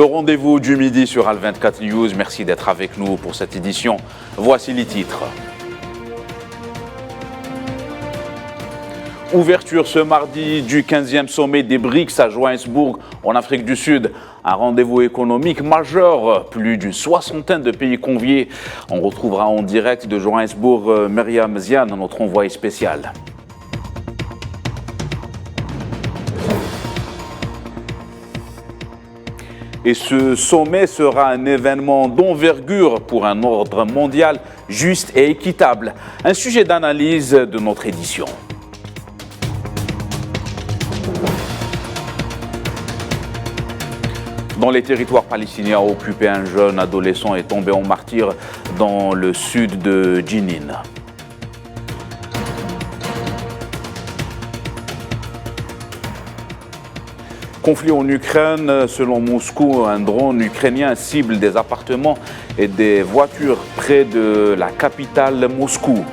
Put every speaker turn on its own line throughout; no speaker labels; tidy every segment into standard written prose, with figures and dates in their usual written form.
Le rendez-vous du midi sur Al24 News. Merci d'être avec nous pour cette édition. Voici les titres. Ouverture ce mardi du 15e sommet des BRICS à Johannesburg, en Afrique du Sud. Un rendez-vous économique majeur, plus d'une soixantaine de pays conviés. On retrouvera en direct de Johannesburg Myriam Ziane, notre envoyée spéciale. Et ce sommet sera un événement d'envergure pour un ordre mondial juste et équitable. Un sujet d'analyse de notre édition. Dans les territoires palestiniens occupés, un jeune adolescent est tombé en martyr dans le sud de Jenin. Conflit en Ukraine, selon Moscou, un drone ukrainien cible des appartements et des voitures près de la capitale Moscou.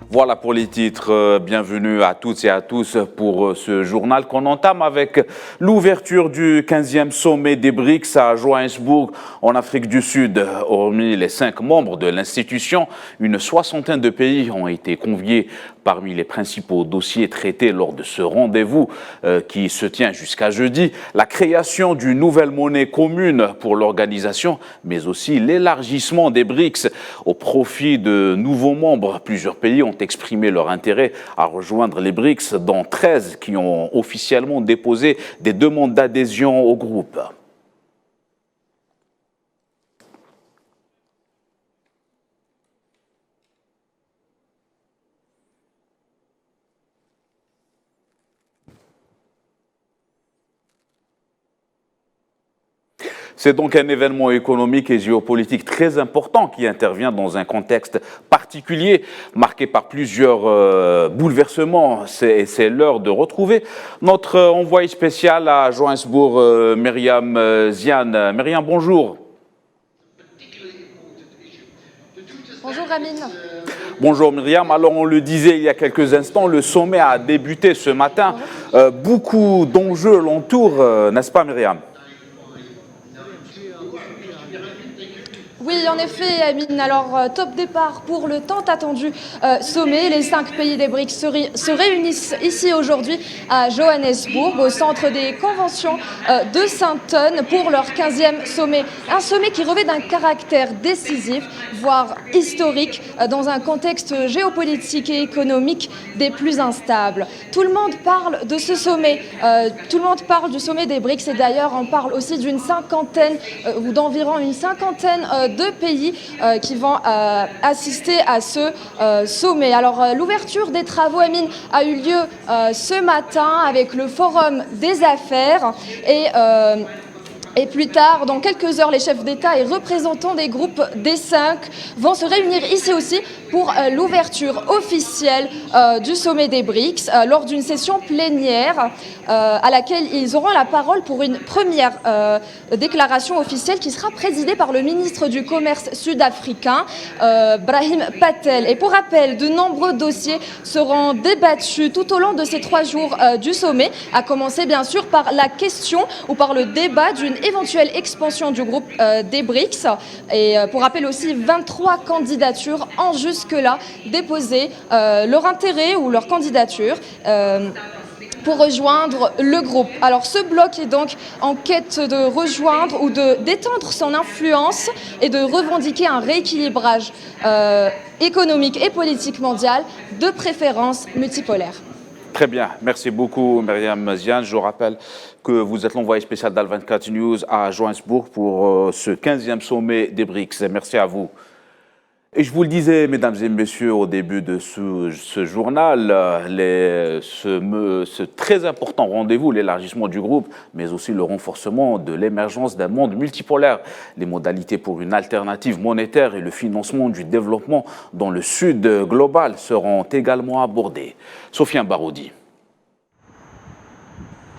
Voilà pour les titres. Bienvenue à toutes et à tous pour ce journal qu'on entame avec l'ouverture du 15e sommet des BRICS à Johannesburg, en Afrique du Sud. Hormis les 5 membres de l'institution, une soixantaine de pays ont été conviés. Parmi les principaux dossiers traités lors de ce rendez-vous qui se tient jusqu'à jeudi, la création d'une nouvelle monnaie commune pour l'organisation, mais aussi l'élargissement des BRICS au profit de nouveaux membres. Plusieurs pays ont exprimé leur intérêt à rejoindre les BRICS, dont 13 qui ont officiellement déposé des demandes d'adhésion au groupe. C'est donc un événement économique et géopolitique très important qui intervient dans un contexte particulier, marqué par plusieurs bouleversements. C'est l'heure de retrouver notre envoyé spécial à Johannesburg, Myriam Ziane. Myriam, bonjour.
Bonjour Amine.
Bonjour Myriam. Alors on le disait il y a quelques instants, le sommet a débuté ce matin. Beaucoup d'enjeux l'entourent, n'est-ce pas Myriam ?
Oui, en effet, Amine. Alors, top départ pour le tant attendu sommet. Les 5 pays des BRICS se réunissent ici aujourd'hui à Johannesburg, au centre des conventions de Sandton, pour leur 15e sommet. Un sommet qui revêt d'un caractère décisif, voire historique, dans un contexte géopolitique et économique des plus instables. Tout le monde parle de ce sommet. Tout le monde parle du sommet des BRICS et d'ailleurs on parle aussi d'une cinquantaine ou d'environ une cinquantaine de pays qui vont assister à ce sommet. Alors l'ouverture des travaux, Amine, a eu lieu ce matin avec le Forum des affaires et plus tard, dans quelques heures, les chefs d'État et représentants des groupes des 5 vont se réunir ici aussi pour l'ouverture officielle du sommet des BRICS lors d'une session plénière à laquelle ils auront la parole pour une première déclaration officielle qui sera présidée par le ministre du Commerce sud-africain, Brahim Patel. Et pour rappel, de nombreux dossiers seront débattus tout au long de ces 3 jours du sommet, à commencer bien sûr par la question ou par le débat d'une éventuelle expansion du groupe des BRICS. Et pour rappel aussi, 23 candidatures ont jusque-là déposé leur intérêt ou leur candidature pour rejoindre le groupe. Alors ce bloc est donc en quête de rejoindre ou d'étendre son influence et de revendiquer un rééquilibrage économique et politique mondial, de préférence multipolaire.
Très bien, merci beaucoup Myriam Ziane. Je rappelle que vous êtes l'envoyé spécial d'Al24 News à Johannesburg pour ce 15e sommet des BRICS. Merci à vous. Et je vous le disais, mesdames et messieurs, au début de ce journal, ce très important rendez-vous, l'élargissement du groupe, mais aussi le renforcement de l'émergence d'un monde multipolaire, les modalités pour une alternative monétaire et le financement du développement dans le sud global seront également abordés. Sofiane Baroudi.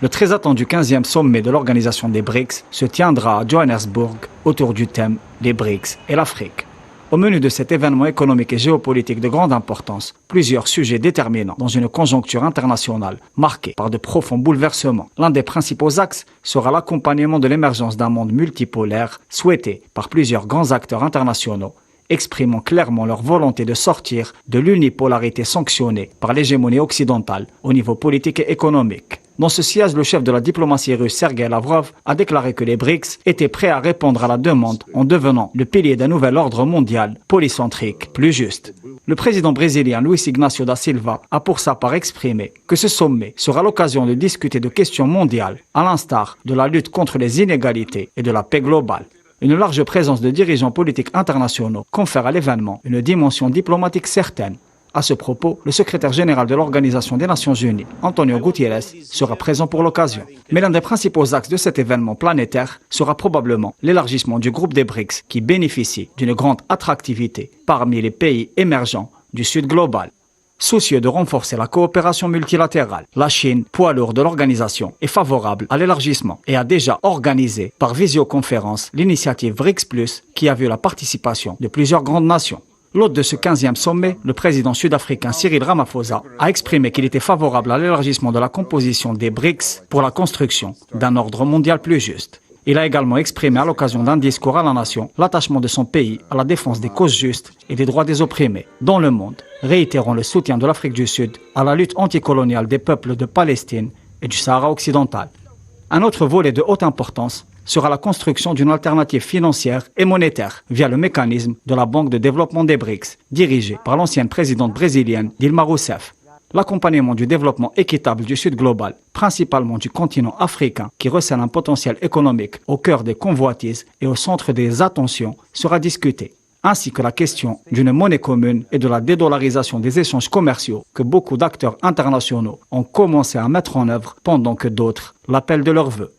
Le très attendu 15e sommet de l'organisation des BRICS se tiendra à Johannesburg autour du thème « Les BRICS et l'Afrique ». Au menu de cet événement économique et géopolitique de grande importance, plusieurs sujets déterminants dans une conjoncture internationale marquée par de profonds bouleversements. L'un des principaux axes sera l'accompagnement de l'émergence d'un monde multipolaire souhaité par plusieurs grands acteurs internationaux, exprimant clairement leur volonté de sortir de l'unipolarité sanctionnée par l'hégémonie occidentale au niveau politique et économique. Dans ce siège, le chef de la diplomatie russe Sergei Lavrov a déclaré que les BRICS étaient prêts à répondre à la demande en devenant le pilier d'un nouvel ordre mondial polycentrique plus juste. Le président brésilien Luiz Inácio da Silva a pour sa part exprimé que ce sommet sera l'occasion de discuter de questions mondiales, à l'instar de la lutte contre les inégalités et de la paix globale. Une large présence de dirigeants politiques internationaux confère à l'événement une dimension diplomatique certaine. À ce propos, le secrétaire général de l'Organisation des Nations Unies, Antonio Guterres, sera présent pour l'occasion. Mais l'un des principaux axes de cet événement planétaire sera probablement l'élargissement du groupe des BRICS qui bénéficie d'une grande attractivité parmi les pays émergents du Sud global. Soucieux de renforcer la coopération multilatérale, la Chine, poids lourd de l'organisation, est favorable à l'élargissement et a déjà organisé par visioconférence l'initiative BRICS+, qui a vu la participation de plusieurs grandes nations. L'hôte de ce 15e sommet, le président sud-africain Cyril Ramaphosa, a exprimé qu'il était favorable à l'élargissement de la composition des BRICS pour la construction d'un ordre mondial plus juste. Il a également exprimé à l'occasion d'un discours à la nation l'attachement de son pays à la défense des causes justes et des droits des opprimés dans le monde, réitérant le soutien de l'Afrique du Sud à la lutte anticoloniale des peuples de Palestine et du Sahara occidental. Un autre volet de haute importance sera la construction d'une alternative financière et monétaire via le mécanisme de la Banque de développement des BRICS, dirigée par l'ancienne présidente brésilienne Dilma Rousseff. L'accompagnement du développement équitable du Sud global, principalement du continent africain qui recèle un potentiel économique au cœur des convoitises et au centre des attentions, sera discuté, ainsi que la question d'une monnaie commune et de la dédollarisation des échanges commerciaux que beaucoup d'acteurs internationaux ont commencé à mettre en œuvre pendant que d'autres l'appellent de leur vœu.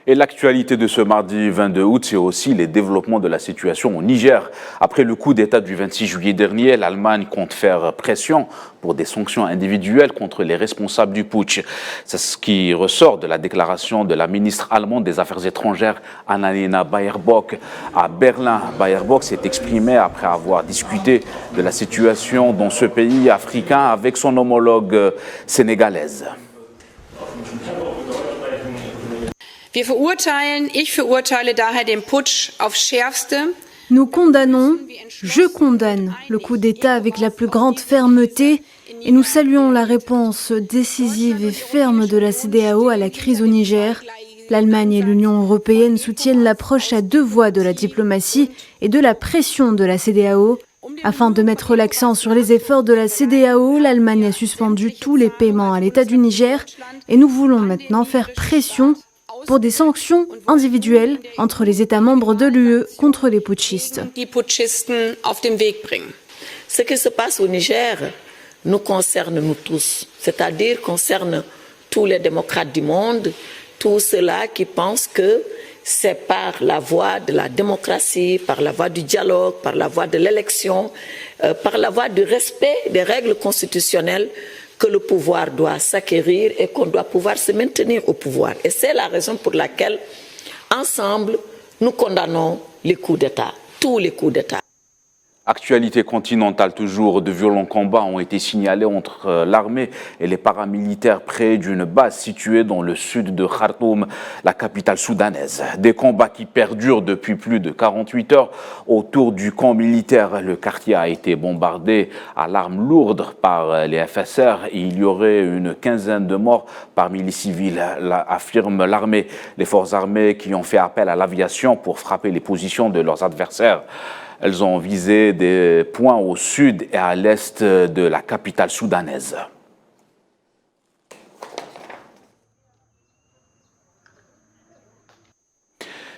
Et l'actualité de ce mardi 22 août, c'est aussi les développements de la situation au Niger. Après le coup d'État du 26 juillet dernier, l'Allemagne compte faire pression pour des sanctions individuelles contre les responsables du putsch. C'est ce qui ressort de la déclaration de la ministre allemande des Affaires étrangères, Annalena Baerbock. À Berlin, Baerbock s'est exprimée après avoir discuté de la situation dans ce pays africain avec son homologue sénégalaise.
Ich verurteile daher den Putsch aufs Schärfste.
Nous condamnons, je condamne le coup d'État avec la plus grande fermeté et nous saluons la réponse décisive et ferme de la CEDEAO à la crise au Niger. L'Allemagne et l'Union européenne soutiennent l'approche à deux voies de la diplomatie et de la pression de la CEDEAO. Afin de mettre l'accent sur les efforts de la CEDEAO, l'Allemagne a suspendu tous les paiements à l'État du Niger et nous voulons maintenant faire pression pour des sanctions individuelles entre les États membres de l'UE contre les putschistes.
Ce qui se passe au Niger nous concerne nous tous, c'est-à-dire concerne tous les démocrates du monde, tous ceux-là qui pensent que c'est par la voie de la démocratie, par la voie du dialogue, par la voie de l'élection, par la voie du respect des règles constitutionnelles que le pouvoir doit s'acquérir et qu'on doit pouvoir se maintenir au pouvoir. Et c'est la raison pour laquelle, ensemble, nous condamnons les coups d'État, tous les coups d'État.
Actualité continentale toujours, de violents combats ont été signalés entre l'armée et les paramilitaires près d'une base située dans le sud de Khartoum, la capitale soudanaise. Des combats qui perdurent depuis plus de 48 heures autour du camp militaire. Le quartier a été bombardé à l'arme lourde par les FSR et il y aurait une quinzaine de morts parmi les civils, affirme l'armée. Les forces armées qui ont fait appel à l'aviation pour frapper les positions de leurs adversaires. Elles ont visé des points au sud et à l'est de la capitale soudanaise.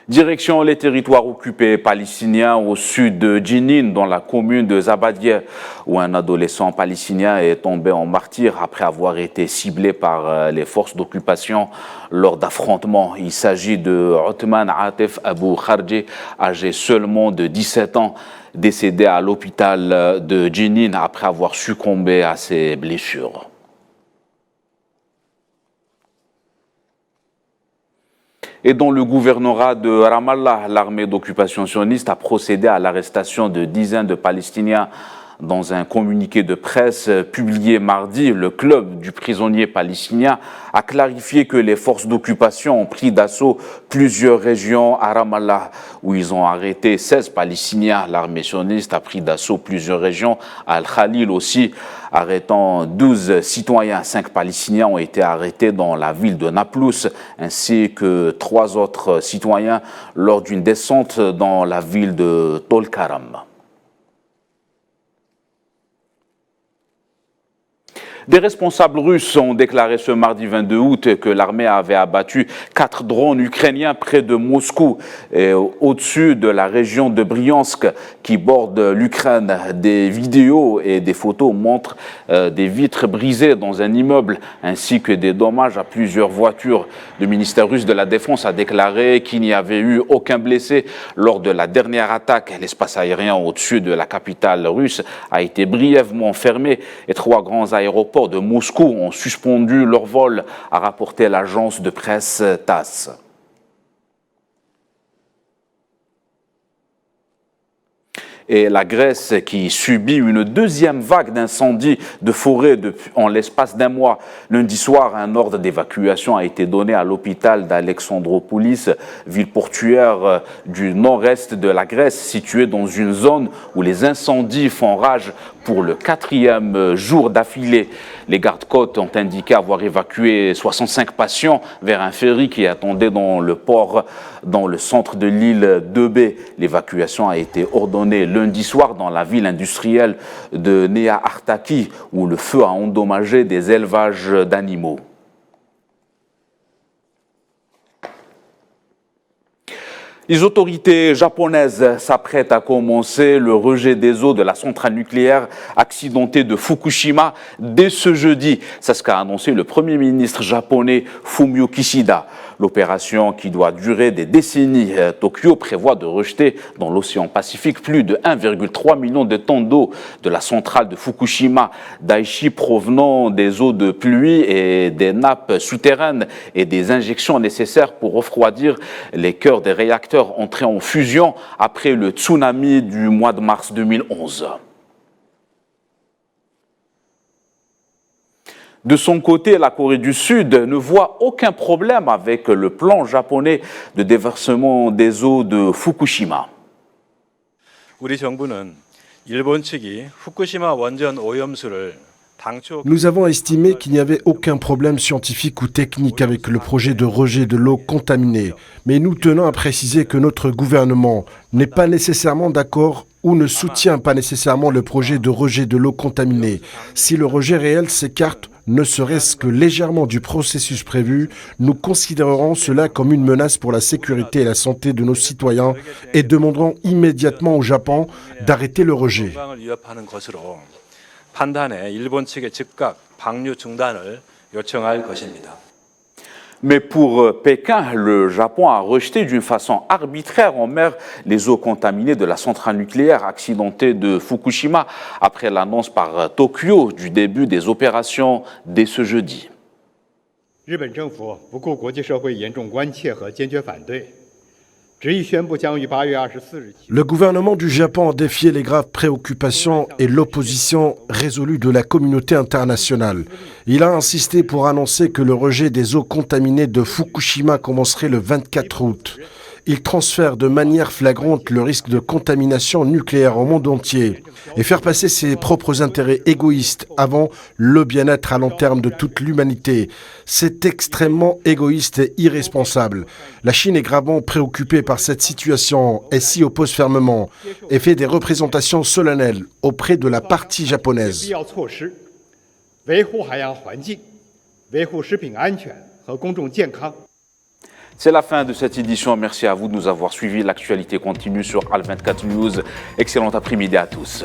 Direction les territoires occupés palestiniens au sud de Jenin, dans la commune de Zabadieh, où un adolescent palestinien est tombé en martyr après avoir été ciblé par les forces d'occupation lors d'affrontements. Il s'agit de Othman Atef Abou Kharji, âgé seulement de 17 ans, décédé à l'hôpital de Jenin après avoir succombé à ses blessures. Et dans le gouvernorat de Ramallah, l'armée d'occupation sioniste a procédé à l'arrestation de dizaines de Palestiniens. Dans un communiqué de presse publié mardi, le club du prisonnier palestinien a clarifié que les forces d'occupation ont pris d'assaut plusieurs régions à Ramallah, où ils ont arrêté 16 Palestiniens. L'armée sioniste a pris d'assaut plusieurs régions à Al-Khalil aussi, arrêtant 12 citoyens. 5 Palestiniens ont été arrêtés dans la ville de Naplouse, ainsi que 3 autres citoyens lors d'une descente dans la ville de Tolkaram. Des responsables russes ont déclaré ce mardi 22 août que l'armée avait abattu 4 drones ukrainiens près de Moscou et au-dessus de la région de Bryansk qui borde l'Ukraine. Des vidéos et des photos montrent des vitres brisées dans un immeuble ainsi que des dommages à plusieurs voitures. Le ministère russe de la Défense a déclaré qu'il n'y avait eu aucun blessé lors de la dernière attaque. L'espace aérien au-dessus de la capitale russe a été brièvement fermé et 3 grands aéroports de Moscou ont suspendu leur vol, a rapporté l'agence de presse TASS. Et la Grèce qui subit une deuxième vague d'incendies de forêt en l'espace d'un mois. Lundi soir, un ordre d'évacuation a été donné à l'hôpital d'Alexandroupolis, ville portuaire du nord-est de la Grèce, située dans une zone où les incendies font rage pour le 4e jour d'affilée. Les gardes-côtes ont indiqué avoir évacué 65 patients vers un ferry qui attendait dans le port dans le centre de l'île d'Eubée. L'évacuation a été ordonnée lundi soir dans la ville industrielle de Nea Artaki où le feu a endommagé des élevages d'animaux. Les autorités japonaises s'apprêtent à commencer le rejet des eaux de la centrale nucléaire accidentée de Fukushima dès ce jeudi. C'est ce qu'a annoncé le Premier ministre japonais Fumio Kishida. L'opération qui doit durer des décennies, Tokyo prévoit de rejeter dans l'océan Pacifique plus de 1,3 million de tonnes d'eau de la centrale de Fukushima, Daiichi, provenant des eaux de pluie et des nappes souterraines et des injections nécessaires pour refroidir les cœurs des réacteurs entrés en fusion après le tsunami du mois de mars 2011. De son côté, la Corée du Sud ne voit aucun problème avec le plan japonais de déversement des eaux de Fukushima.
우리 정부는 일본 측이 후쿠시마 원전 오염수를
Nous avons estimé qu'il n'y avait aucun problème scientifique ou technique avec le projet de rejet de l'eau contaminée. Mais nous tenons à préciser que notre gouvernement n'est pas nécessairement d'accord ou ne soutient pas nécessairement le projet de rejet de l'eau contaminée. Si le rejet réel s'écarte, ne serait-ce que légèrement du processus prévu, nous considérerons cela comme une menace pour la sécurité et la santé de nos citoyens et demanderons immédiatement au Japon d'arrêter le rejet.
판단해 일본 측에 즉각 방류 중단을 요청할 것입니다.
Mais pour Pékin, le Japon a rejeté d'une façon arbitraire en mer les eaux contaminées de la centrale nucléaire accidentée de Fukushima après l'annonce par Tokyo du début des opérations dès ce jeudi.
日本政府不顾国际社会严重关切和坚决反对。
Le gouvernement du Japon a défié les graves préoccupations et l'opposition résolue de la communauté internationale. Il a insisté pour annoncer que le rejet des eaux contaminées de Fukushima commencerait le 24 août. Il transfère de manière flagrante le risque de contamination nucléaire au monde entier et faire passer ses propres intérêts égoïstes avant le bien-être à long terme de toute l'humanité. C'est extrêmement égoïste et irresponsable. La Chine est gravement préoccupée par cette situation et s'y oppose fermement et fait des représentations solennelles auprès de la partie japonaise.
C'est la fin de cette édition. Merci à vous de nous avoir suivis. L'actualité continue sur Al 24 News. Excellent après-midi à tous.